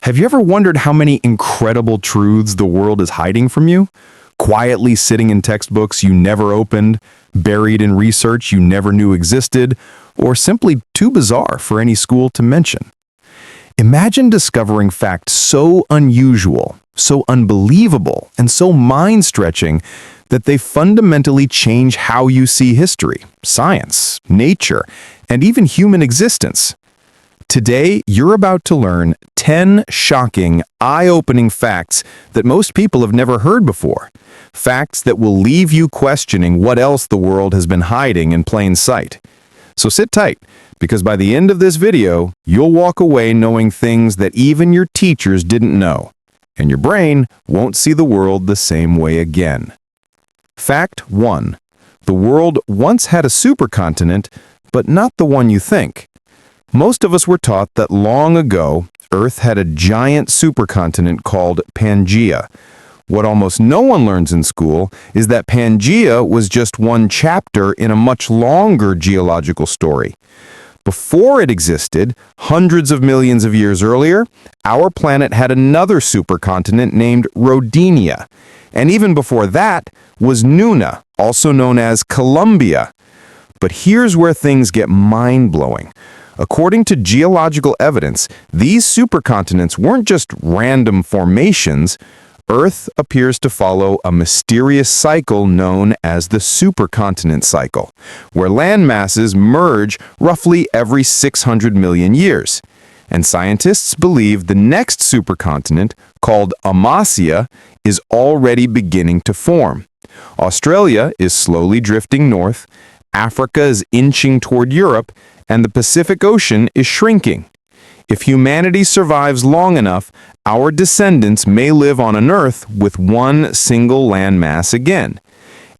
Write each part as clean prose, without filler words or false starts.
Have you ever wondered how many incredible truths the world is hiding from you? Quietly sitting in textbooks you never opened, buried in research you never knew existed, or simply too bizarre for any school to mention. Imagine discovering facts so unusual, so unbelievable, and so mind-stretching that they fundamentally change how you see history, science, nature, and even human existence. Today, you're about to learn 10 shocking, eye-opening facts that most people have never heard before. Facts that will leave you questioning what else the world has been hiding in plain sight. So sit tight, because by the end of this video, you'll walk away knowing things that even your teachers didn't know, and your brain won't see the world the same way again. Fact 1. The world once had a supercontinent, but not the one you think. Most of us were taught that long ago, Earth had a giant supercontinent called Pangaea. What almost no one learns in school is that Pangaea was just one chapter in a much longer geological story. Before it existed, hundreds of millions of years earlier, our planet had another supercontinent named Rodinia. And even before that was Nuna, also known as Columbia. But here's where things get mind-blowing. According to geological evidence, these supercontinents weren't just random formations. Earth appears to follow a mysterious cycle known as the supercontinent cycle, where land masses merge roughly every 600 million years. And scientists believe the next supercontinent, called Amasya, is already beginning to form. Australia is slowly drifting north, Africa is inching toward Europe, and the Pacific Ocean is shrinking. If humanity survives long enough, our descendants may live on an Earth with one single landmass again.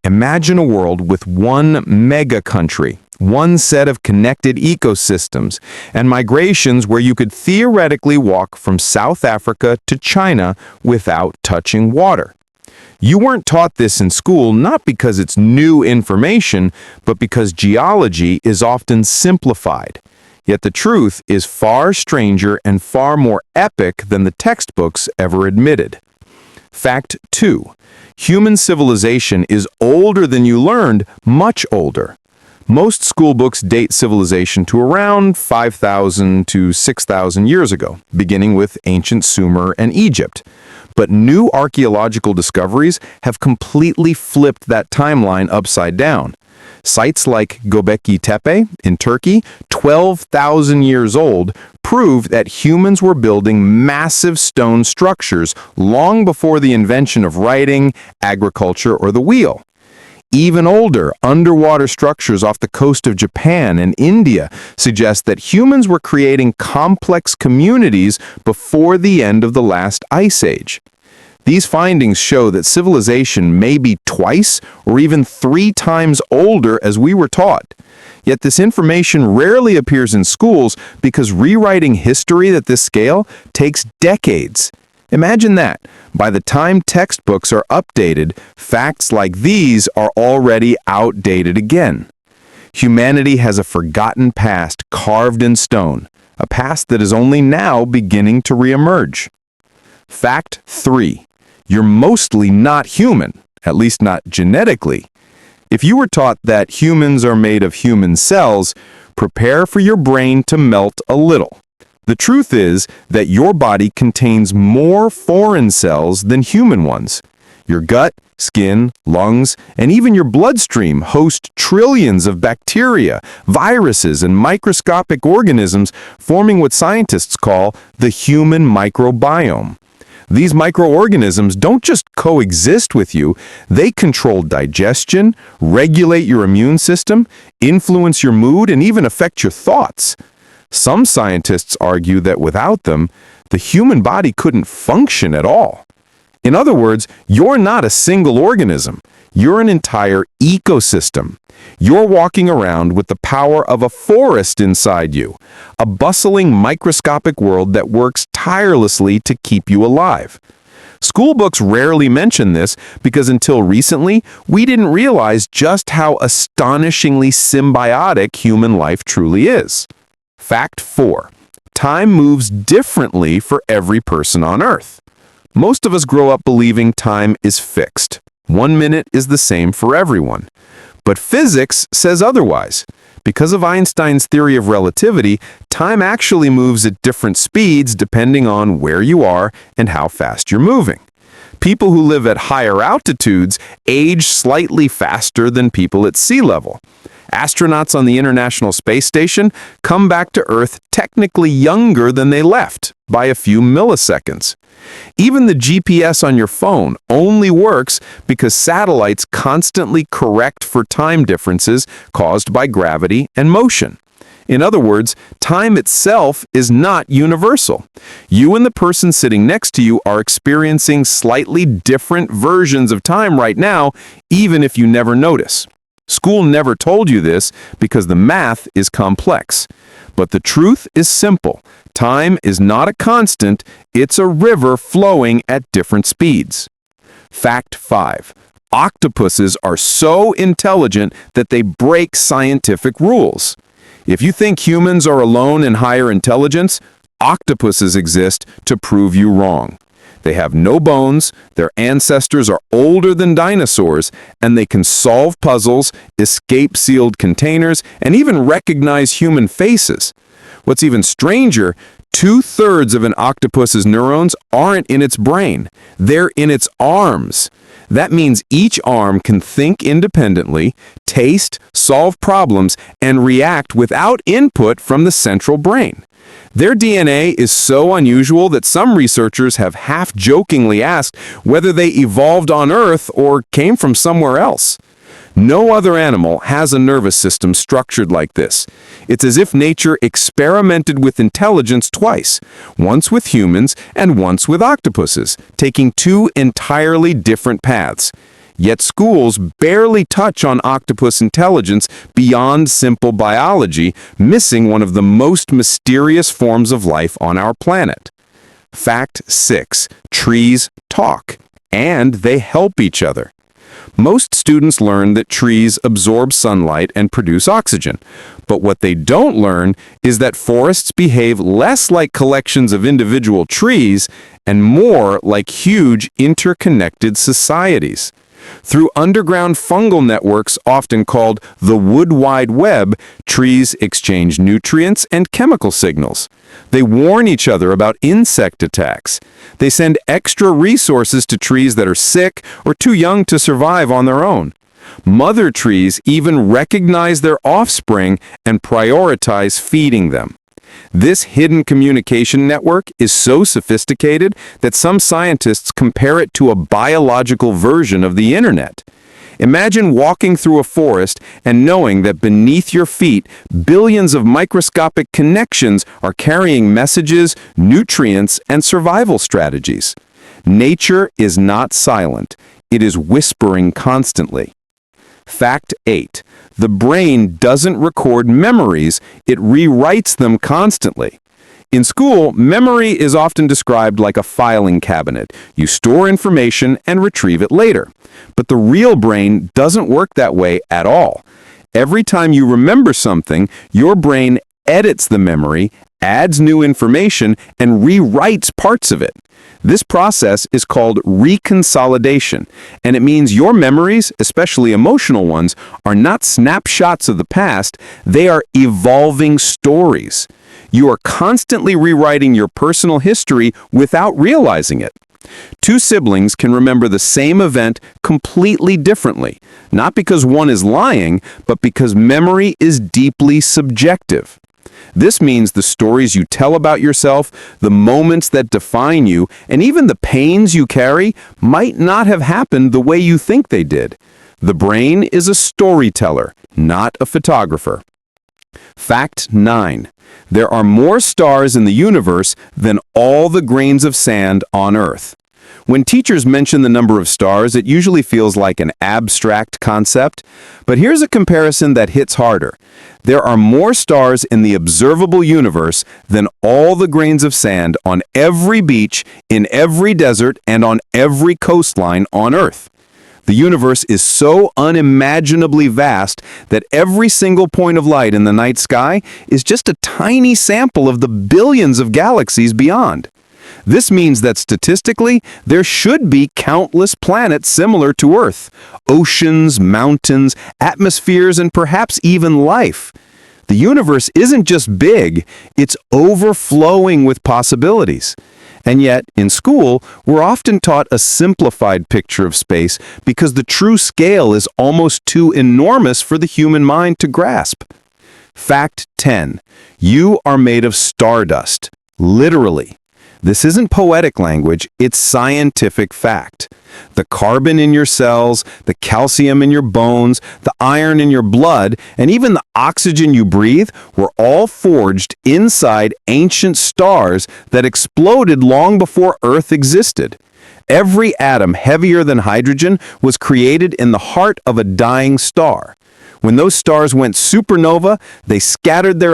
Imagine a world with one mega country, one set of connected ecosystems, and migrations where you could theoretically walk from South Africa to China without touching water. You weren't taught this in school not because it's new information, but because geology is often simplified. Yet the truth is far stranger and far more epic than the textbooks ever admitted. Fact 2. Human civilization is older than you learned, much older. Most school books date civilization to around 5,000 to 6,000 years ago, beginning with ancient Sumer and Egypt. But new archaeological discoveries have completely flipped that timeline upside down. Sites like Göbekli Tepe in Turkey, 12,000 years old, prove that humans were building massive stone structures long before the invention of writing, agriculture, or the wheel. Even older, underwater structures off the coast of Japan and India suggest that humans were creating complex communities before the end of the last ice age. These findings show that civilization may be twice or even 3 times older as we were taught. Yet this information rarely appears in schools because rewriting history at this scale takes decades. Imagine that. By the time textbooks are updated, facts like these are already outdated again. Humanity has a forgotten past carved in stone, a past that is only now beginning to reemerge. Fact 3. You're mostly not human, at least not genetically. If you were taught that humans are made of human cells, prepare for your brain to melt a little. The truth is that your body contains more foreign cells than human ones. Your gut, skin, lungs, and even your bloodstream host trillions of bacteria, viruses, and microscopic organisms, forming what scientists call the human microbiome. These microorganisms don't just coexist with you, they control digestion, regulate your immune system, influence your mood, and even affect your thoughts. Some scientists argue that without them, the human body couldn't function at all. In other words, you're not a single organism. You're an entire ecosystem. You're walking around with the power of a forest inside you, a bustling microscopic world that works tirelessly to keep you alive. School books rarely mention this because until recently, we didn't realize just how astonishingly symbiotic human life truly is. Fact 4. time moves differently for every person on Earth. Most of us grow up believing time is fixed. 1 minute is the same for everyone. But physics says otherwise. Because of Einstein's theory of relativity, time actually moves at different speeds depending on where you are and how fast you're moving. People who live at higher altitudes age slightly faster than people at sea level. Astronauts on the International Space Station come back to Earth technically younger than they left, by a few milliseconds. Even the GPS on your phone only works because satellites constantly correct for time differences caused by gravity and motion. In other words, time itself is not universal. You and the person sitting next to you are experiencing slightly different versions of time right now, even if you never notice. School never told you this because the math is complex. But the truth is simple. Time is not a constant, it's a river flowing at different speeds. Fact 5. Octopuses are so intelligent that they break scientific rules. If you think humans are alone in higher intelligence, octopuses exist to prove you wrong. They have no bones, their ancestors are older than dinosaurs, and they can solve puzzles, escape sealed containers, and even recognize human faces. What's even stranger, 2/3 of an octopus's neurons aren't in its brain. They're in its arms. That means each arm can think independently, taste, solve problems, and react without input from the central brain. Their DNA is so unusual that some researchers have half-jokingly asked whether they evolved on Earth or came from somewhere else. No other animal has a nervous system structured like this. It's as if nature experimented with intelligence twice, once with humans and once with octopuses, taking two entirely different paths. Yet schools barely touch on octopus intelligence beyond simple biology, missing one of the most mysterious forms of life on our planet. Fact 6. Trees talk, and they help each other. Most students learn that trees absorb sunlight and produce oxygen. But what they don't learn is that forests behave less like collections of individual trees and more like huge interconnected societies. Through underground fungal networks, often called the Wood Wide Web, trees exchange nutrients and chemical signals. They warn each other about insect attacks. They send extra resources to trees that are sick or too young to survive on their own. Mother trees even recognize their offspring and prioritize feeding them. This hidden communication network is so sophisticated that some scientists compare it to a biological version of the internet. Imagine walking through a forest and knowing that beneath your feet, billions of microscopic connections are carrying messages, nutrients, and survival strategies. Nature is not silent. It is whispering constantly. Fact 8. The brain doesn't record memories, it rewrites them constantly. In school, memory is often described like a filing cabinet. You store information and retrieve it later. But the real brain doesn't work that way at all. Every time you remember something, your brain edits the memory, adds new information, and rewrites parts of it. This process is called reconsolidation, and it means your memories, especially emotional ones, are not snapshots of the past, they are evolving stories. You are constantly rewriting your personal history without realizing it. Two siblings can remember the same event completely differently, not because one is lying, but because memory is deeply subjective. This means the stories you tell about yourself, the moments that define you, and even the pains you carry might not have happened the way you think they did. The brain is a storyteller, not a photographer. Fact 9. There are more stars in the universe than all the grains of sand on Earth. When teachers mention the number of stars, it usually feels like an abstract concept. But here's a comparison that hits harder. There are more stars in the observable universe than all the grains of sand on every beach, in every desert, and on every coastline on Earth. The universe is so unimaginably vast that every single point of light in the night sky is just a tiny sample of the billions of galaxies beyond. This means that statistically, there should be countless planets similar to Earth, oceans, mountains, atmospheres, and perhaps even life. The universe isn't just big, it's overflowing with possibilities. And yet, in school, we're often taught a simplified picture of space because the true scale is almost too enormous for the human mind to grasp. Fact 10. You are made of stardust. Literally. This isn't poetic language, it's scientific fact. The carbon in your cells, the calcium in your bones, the iron in your blood, and even the oxygen you breathe were all forged inside ancient stars that exploded long before Earth existed. Every atom heavier than hydrogen was created in the heart of a dying star. When those stars went supernova, they scattered their